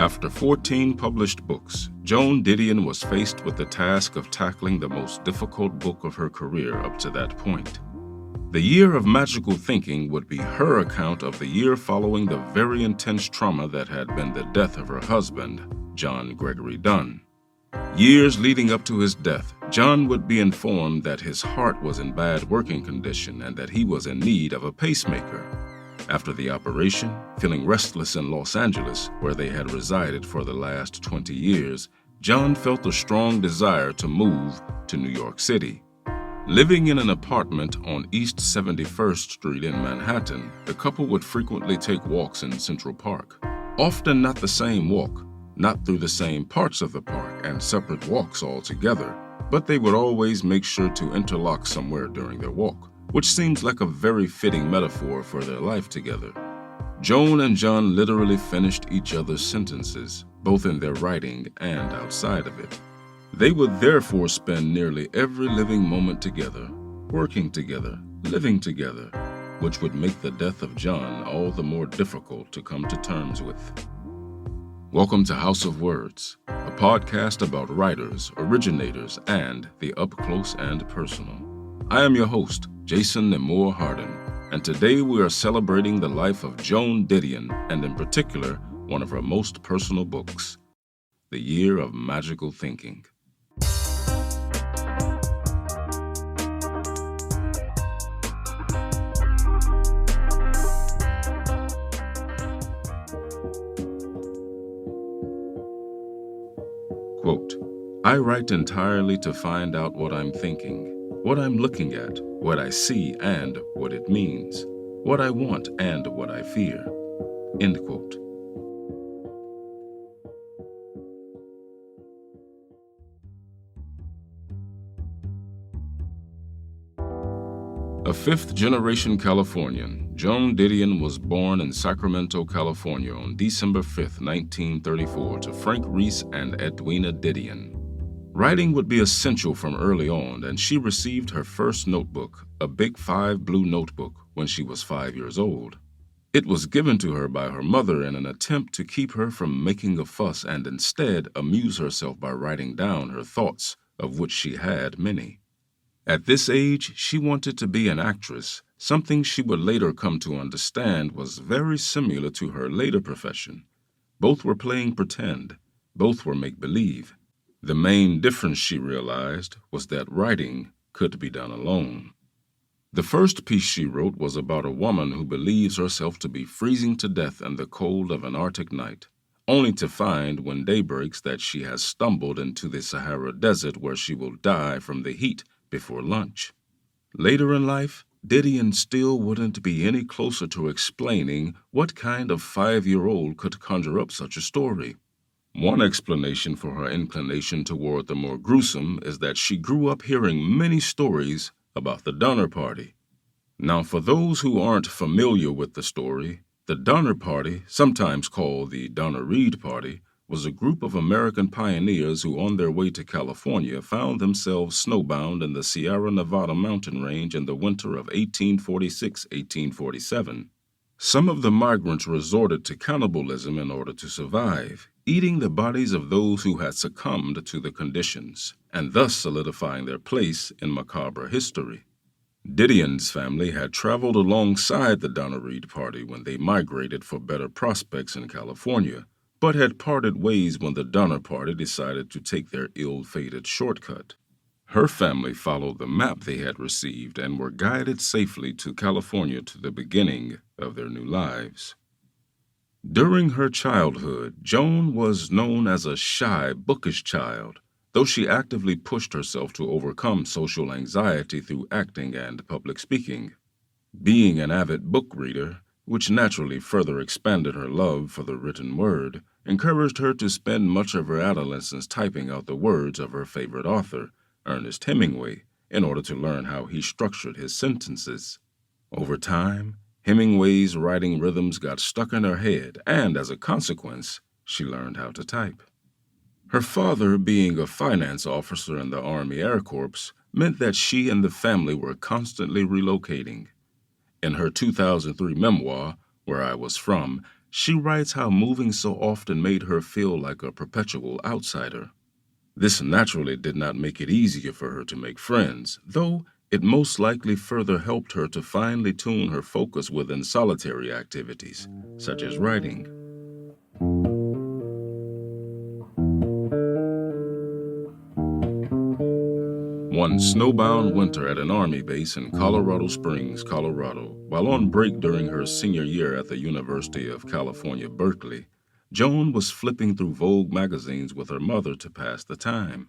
After 14 published books, Joan Didion was faced with the task of tackling the most difficult book of her career up to that point. The Year of Magical Thinking would be her account of the year following the very intense trauma that had been the death of her husband, John Gregory Dunn. Years leading up to his death, John would be informed that his heart was in bad working condition and that he was in need of a pacemaker. After the operation, feeling restless in Los Angeles, where they had resided for the last 20 years, John felt a strong desire to move to New York City. Living in an apartment on East 71st Street in Manhattan, the couple would frequently take walks in Central Park. Often not the same walk, not through the same parts of the park and separate walks altogether, but they would always make sure to interlock somewhere during their walk, which seems like a very fitting metaphor for their life together. Joan and John literally finished each other's sentences, both in their writing and outside of it. They would therefore spend nearly every living moment together, working together, living together, which would make the death of John all the more difficult to come to terms with. Welcome to House of Words, a podcast about writers, originators, and the up-close and personal. I am your host, Jason Nemore Harden, and today we are celebrating the life of Joan Didion, and in particular, one of her most personal books, The Year of Magical Thinking. Quote, I write entirely to find out what I'm thinking, what I'm looking at, what I see and what it means, what I want and what I fear. End quote. A fifth-generation Californian, Joan Didion was born in Sacramento, California on December 5, 1934 to Frank Reese and Edwina Didion. Writing would be essential from early on, and she received her first notebook, a Big 5 blue notebook, when she was 5 years old. It was given to her by her mother in an attempt to keep her from making a fuss and instead amuse herself by writing down her thoughts, of which she had many. At this age, she wanted to be an actress, something she would later come to understand was very similar to her later profession. Both were playing pretend, both were make-believe. The main difference, she realized, was that writing could be done alone. The first piece she wrote was about a woman who believes herself to be freezing to death in the cold of an Arctic night, only to find when day breaks that she has stumbled into the Sahara Desert where she will die from the heat before lunch. Later in life, Didion still wouldn't be any closer to explaining what kind of 5-year-old could conjure up such a story. One explanation for her inclination toward the more gruesome is that she grew up hearing many stories about the Donner Party. Now, for those who aren't familiar with the story, the Donner Party, sometimes called the Donner-Reed Party, was a group of American pioneers who on their way to California found themselves snowbound in the Sierra Nevada mountain range in the winter of 1846-1847. Some of the migrants resorted to cannibalism in order to survive, eating the bodies of those who had succumbed to the conditions, and thus solidifying their place in macabre history. Didion's family had traveled alongside the Donner-Reed Party when they migrated for better prospects in California, but had parted ways when the Donner Party decided to take their ill-fated shortcut. Her family followed the map they had received and were guided safely to California to the beginning of their new lives. During her childhood, Joan was known as a shy, bookish child, though she actively pushed herself to overcome social anxiety through acting and public speaking. Being an avid book reader, which naturally further expanded her love for the written word, encouraged her to spend much of her adolescence typing out the words of her favorite author, Ernest Hemingway, in order to learn how he structured his sentences. Over time, Hemingway's writing rhythms got stuck in her head, and as a consequence, she learned how to type. Her father, being a finance officer in the Army Air Corps, meant that she and the family were constantly relocating. In her 2003 memoir, Where I Was From, She writes how moving so often made her feel like a perpetual outsider. This naturally did not make it easier for her to make friends, though it most likely further helped her to finely tune her focus within solitary activities, such as writing. One snowbound winter at an Army base in Colorado Springs, Colorado, while on break during her senior year at the University of California, Berkeley, Joan was flipping through Vogue magazines with her mother to pass the time.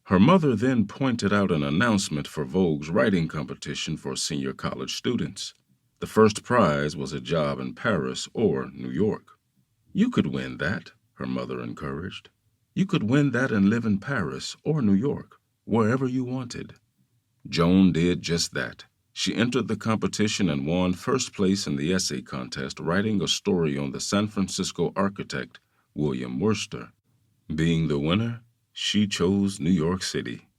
Her mother then pointed out an announcement for Vogue's writing competition for senior college students. The first prize was a job in Paris or New York. "You could win that," her mother encouraged. "You could win that and live in Paris or New York, wherever you wanted." Joan did just that. She entered the competition and won first place in the essay contest, writing a story on the San Francisco architect William Worcester. Being the winner, she chose New York City.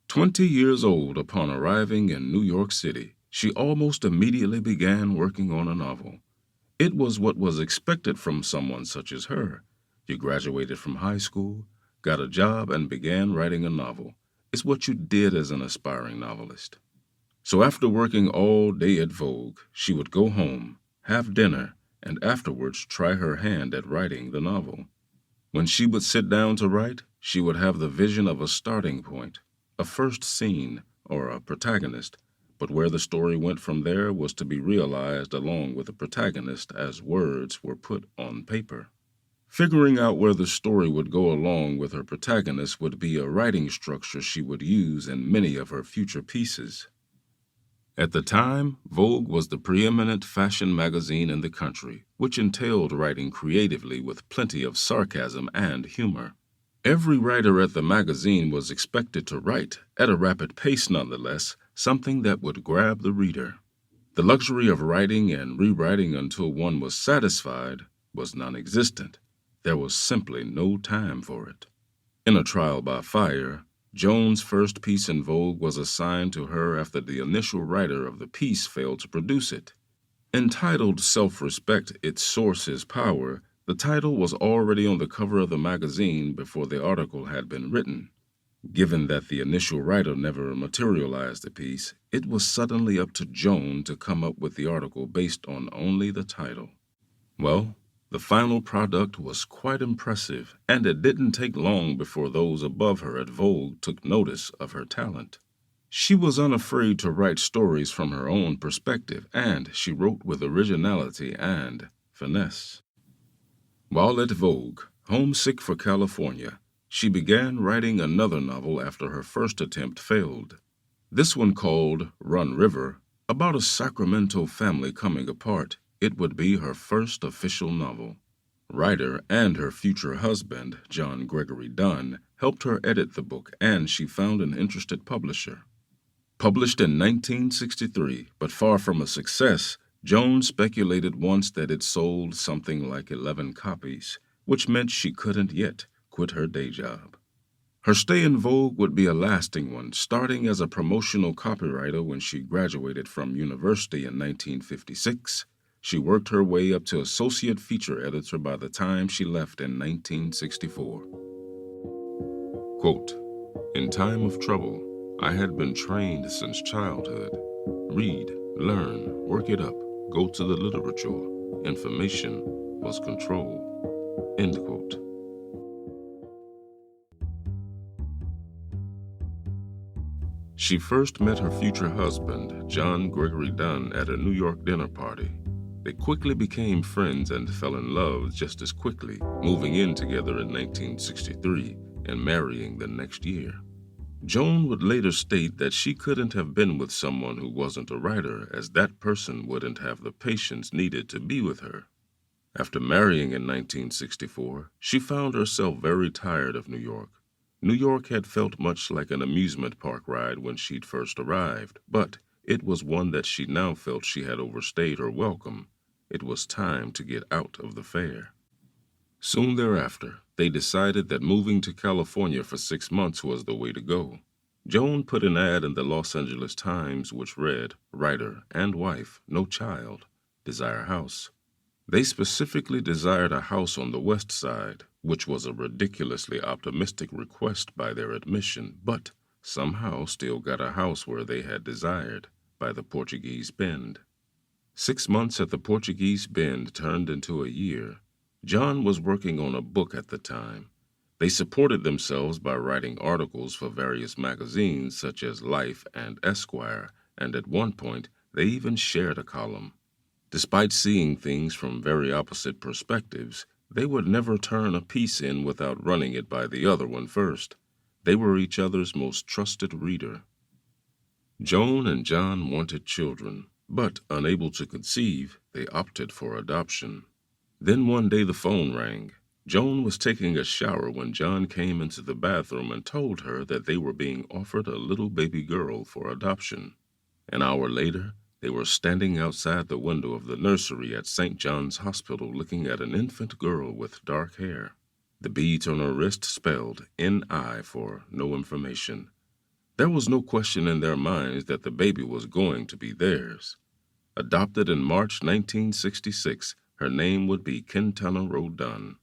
20 years old upon arriving in New York City, she almost immediately began working on a novel. It was what was expected from someone such as her. You graduated from high school, got a job, and began writing a novel. It's what you did as an aspiring novelist. So after working all day at Vogue, she would go home, have dinner, and afterwards try her hand at writing the novel. When she would sit down to write, she would have the vision of a starting point, a first scene, or a protagonist, but where the story went from there was to be realized along with the protagonist as words were put on paper. Figuring out where the story would go along with her protagonist would be a writing structure she would use in many of her future pieces. At the time, Vogue was the preeminent fashion magazine in the country, which entailed writing creatively with plenty of sarcasm and humor. Every writer at the magazine was expected to write, at a rapid pace nonetheless, something that would grab the reader. The luxury of writing and rewriting until one was satisfied was non-existent. There was simply no time for it. In a trial by fire, Joan's first piece in Vogue was assigned to her after the initial writer of the piece failed to produce it. Entitled Self-Respect, Its Source is Power, the title was already on the cover of the magazine before the article had been written. Given that the initial writer never materialized the piece, it was suddenly up to Joan to come up with the article based on only the title. Well, the final product was quite impressive, and it didn't take long before those above her at Vogue took notice of her talent. She was unafraid to write stories from her own perspective, and she wrote with originality and finesse. While at Vogue, homesick for California, she began writing another novel after her first attempt failed. This one, called Run River, about a Sacramento family coming apart. It would be her first official novel. Writer and her future husband, John Gregory Dunn, helped her edit the book, and she found an interested publisher. Published in 1963, but far from a success, Joan speculated once that it sold something like 11 copies, which meant she couldn't yet quit her day job. Her stay in Vogue would be a lasting one, starting as a promotional copywriter when she graduated from university in 1956. She worked her way up to associate feature editor by the time she left in 1964. Quote, "In time of trouble, I had been trained since childhood. Read, learn, work it up, go to the literature. Information was control." End quote. She first met her future husband, John Gregory Dunn, at a New York dinner party. They quickly became friends and fell in love just as quickly, moving in together in 1963 and marrying the next year. Joan would later state that she couldn't have been with someone who wasn't a writer, as that person wouldn't have the patience needed to be with her. After marrying in 1964, she found herself very tired of New York. New York had felt much like an amusement park ride when she'd first arrived, but it was one that she now felt she had overstayed her welcome. It was time to get out of the fair. Soon thereafter, they decided that moving to California for 6 months was the way to go. Joan put an ad in the Los Angeles Times which read, "Writer and wife, no child, desire house." They specifically desired a house on the west side, which was a ridiculously optimistic request by their admission, but somehow still got a house where they had desired, by the Portuguese Bend. 6 months at the Portuguese Bend turned into a year. John was working on a book at the time. They supported themselves by writing articles for various magazines such as Life and Esquire, and at one point they even shared a column. Despite seeing things from very opposite perspectives, they would never turn a piece in without running it by the other one first. They were each other's most trusted reader. Joan and John wanted children, but unable to conceive, they opted for adoption. Then one day the phone rang. Joan was taking a shower when John came into the bathroom and told her that they were being offered a little baby girl for adoption. An hour later, they were standing outside the window of the nursery at St. John's Hospital looking at an infant girl with dark hair. The beads on her wrist spelled N.I. for no information. There was no question in their minds that the baby was going to be theirs. Adopted in March 1966, her name would be Quintana Rodin.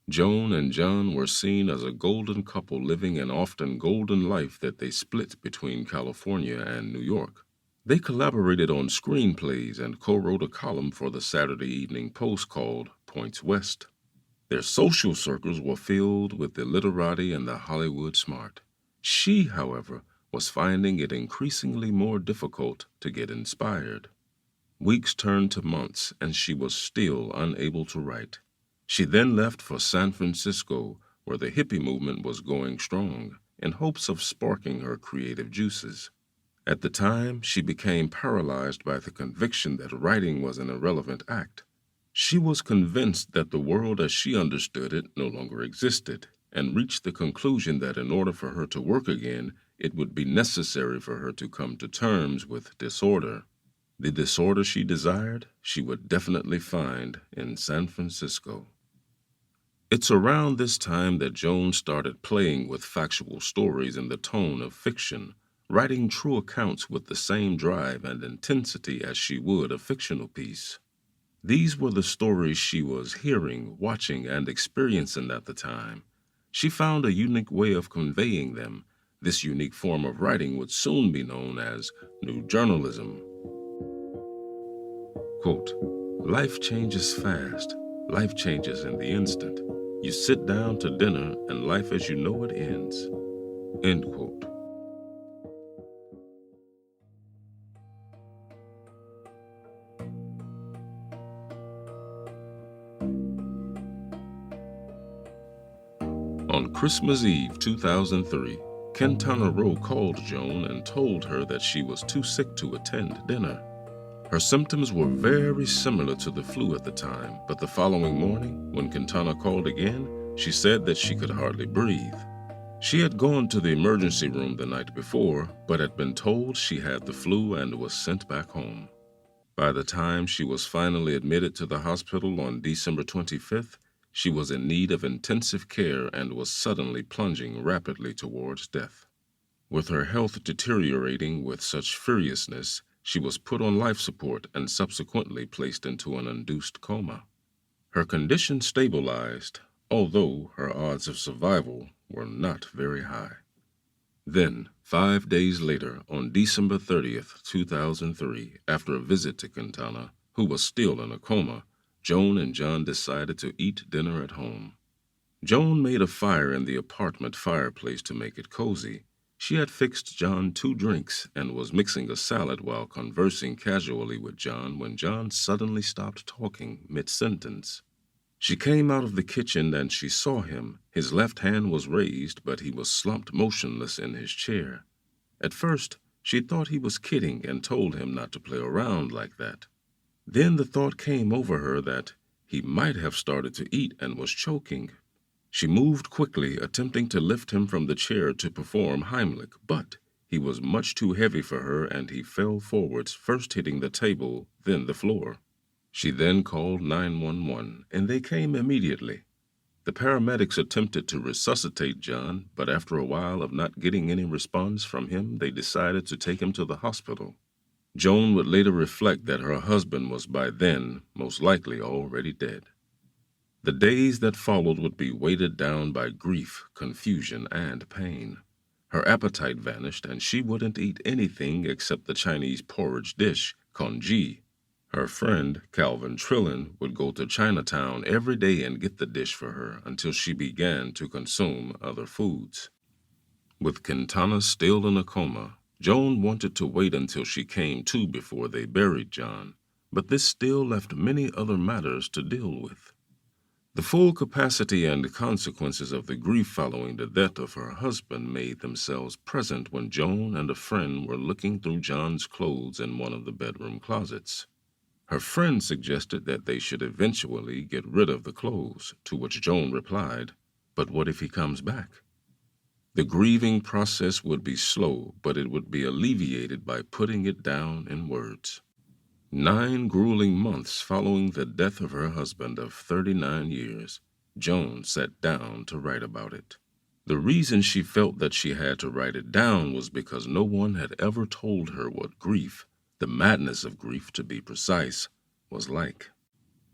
Joan and John were seen as a golden couple living an often golden life that they split between California and New York. They collaborated on screenplays and co-wrote a column for the Saturday Evening Post called Points West. Their social circles were filled with the literati and the Hollywood smart. She, however, was finding it increasingly more difficult to get inspired. Weeks turned to months, and she was still unable to write. She then left for San Francisco, where the hippie movement was going strong, in hopes of sparking her creative juices. At the time, she became paralyzed by the conviction that writing was an irrelevant act. She was convinced that the world as she understood it no longer existed, and reached the conclusion that in order for her to work again, it would be necessary for her to come to terms with disorder. The disorder she desired, she would definitely find in San Francisco. It's around this time that Joan started playing with factual stories in the tone of fiction, writing true accounts with the same drive and intensity as she would a fictional piece. These were the stories she was hearing, watching, and experiencing at the time. She found a unique way of conveying them. This unique form of writing would soon be known as New Journalism. Quote, "Life changes fast. Life changes in the instant. You sit down to dinner and life as you know it ends." End quote. On Christmas Eve 2003, Quintana Roo called Joan and told her that she was too sick to attend dinner. Her symptoms were very similar to the flu at the time, but the following morning, when Quintana called again, she said that she could hardly breathe. She had gone to the emergency room the night before, but had been told she had the flu and was sent back home. By the time she was finally admitted to the hospital on December 25th, she was in need of intensive care and was suddenly plunging rapidly towards death. With her health deteriorating with such furiousness, she was put on life support and subsequently placed into an induced coma. Her condition stabilized, although her odds of survival were not very high. Then, 5 days later, on December 30th, 2003, after a visit to Quintana, who was still in a coma, Joan and John decided to eat dinner at home. Joan made a fire in the apartment fireplace to make it cozy. She had fixed John 2 drinks and was mixing a salad while conversing casually with John when John suddenly stopped talking mid-sentence. She came out of the kitchen and she saw him. His left hand was raised, but he was slumped motionless in his chair. At first, she thought he was kidding and told him not to play around like that. Then the thought came over her that he might have started to eat and was choking. She moved quickly, attempting to lift him from the chair to perform Heimlich, but he was much too heavy for her and he fell forwards, first hitting the table, then the floor. She then called 911, and they came immediately. The paramedics attempted to resuscitate John, but after a while of not getting any response from him, they decided to take him to the hospital. Joan would later reflect that her husband was by then most likely already dead. The days that followed would be weighted down by grief, confusion, and pain. Her appetite vanished, and she wouldn't eat anything except the Chinese porridge dish, congee. Her friend, Calvin Trillin, would go to Chinatown every day and get the dish for her until she began to consume other foods. With Quintana still in a coma, Joan wanted to wait until she came to before they buried John, but this still left many other matters to deal with. The full capacity and consequences of the grief following the death of her husband made themselves present when Joan and a friend were looking through John's clothes in one of the bedroom closets. Her friend suggested that they should eventually get rid of the clothes, to which Joan replied, "But what if he comes back?" The grieving process would be slow, but it would be alleviated by putting it down in words. 9 grueling months following the death of her husband of 39 years, Joan sat down to write about it. The reason she felt that she had to write it down was because no one had ever told her what grief, the madness of grief to be precise, was like.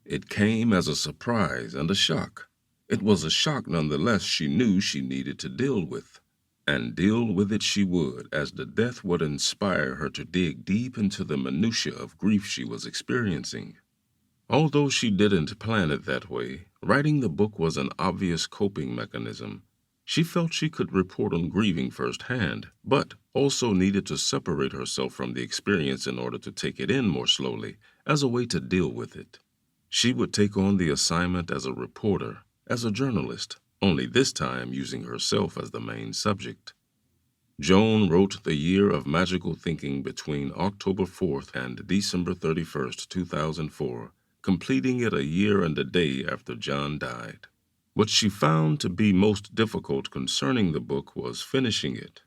It came as a surprise and a shock. It was a shock nonetheless she knew she needed to deal with. And deal with it she would, as the death would inspire her to dig deep into the minutiae of grief she was experiencing. Although she didn't plan it that way, writing the book was an obvious coping mechanism. She felt she could report on grieving firsthand, but also needed to separate herself from the experience in order to take it in more slowly, as a way to deal with it. She would take on the assignment as a reporter, as a journalist, only this time using herself as the main subject. Joan wrote The Year of Magical Thinking between October 4th and December 31st, 2004, completing it a year and a day after John died. What she found to be most difficult concerning the book was finishing it.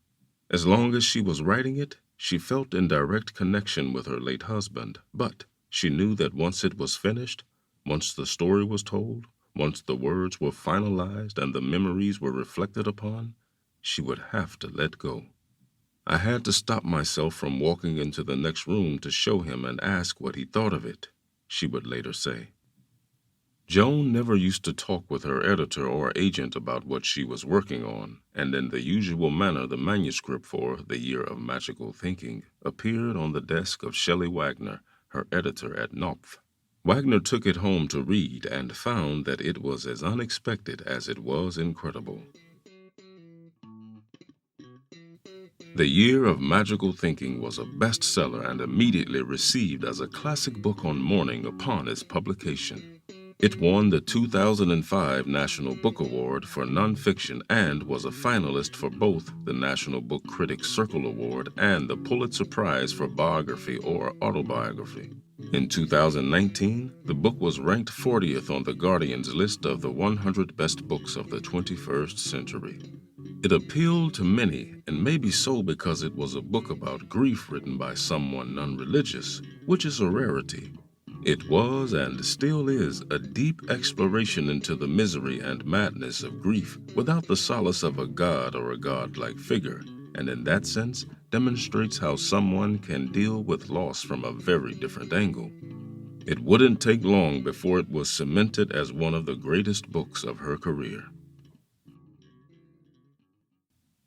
As long as she was writing it, she felt in direct connection with her late husband, but she knew that once it was finished, once the story was told, once the words were finalized and the memories were reflected upon, she would have to let go. I had to stop myself from walking into the next room to show him and ask what he thought of it, she would later say. Joan never used to talk with her editor or agent about what she was working on, and in the usual manner the manuscript for The Year of Magical Thinking appeared on the desk of Shelley Wagner, her editor at Knopf. Wagner took it home to read and found that it was as unexpected as it was incredible. The Year of Magical Thinking was a bestseller and immediately received as a classic book on mourning upon its publication. It won the 2005 National Book Award for Nonfiction and was a finalist for both the National Book Critics Circle Award and the Pulitzer Prize for Biography or Autobiography. In 2019, the book was ranked 40th on The Guardian's list of the 100 best books of the 21st century. It appealed to many, and maybe so because it was a book about grief written by someone non-religious, which is a rarity. It was and still is a deep exploration into the misery and madness of grief without the solace of a god or a godlike figure, and in that sense demonstrates how someone can deal with loss from a very different angle. It wouldn't take long before it was cemented as one of the greatest books of her career.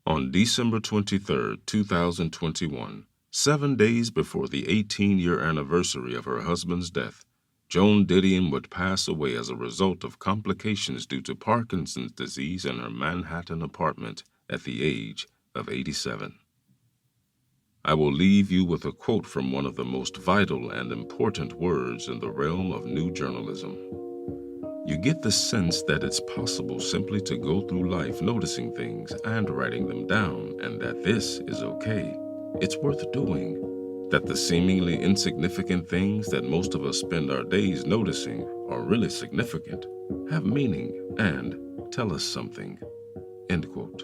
On December 23, 2021, 7 days before the 18-year anniversary of her husband's death, Joan Didion would pass away as a result of complications due to Parkinson's disease in her Manhattan apartment at the age of 87. I will leave you with a quote from one of the most vital and important words in the realm of new journalism. You get the sense that it's possible simply to go through life noticing things and writing them down, and that this is okay. It's worth doing. That the seemingly insignificant things that most of us spend our days noticing are really significant, have meaning, and tell us something. End quote.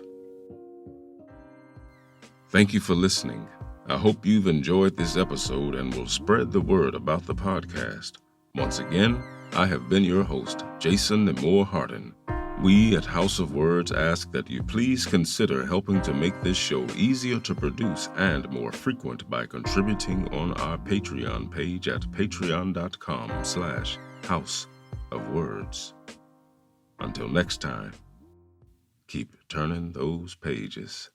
Thank you for listening. I hope you've enjoyed this episode and will spread the word about the podcast. Once again, I have been your host, Jason Nemore Hardin. We at House of Words ask that you please consider helping to make this show easier to produce and more frequent by contributing on our Patreon page at patreon.com/House of Words. Until next time, keep turning those pages.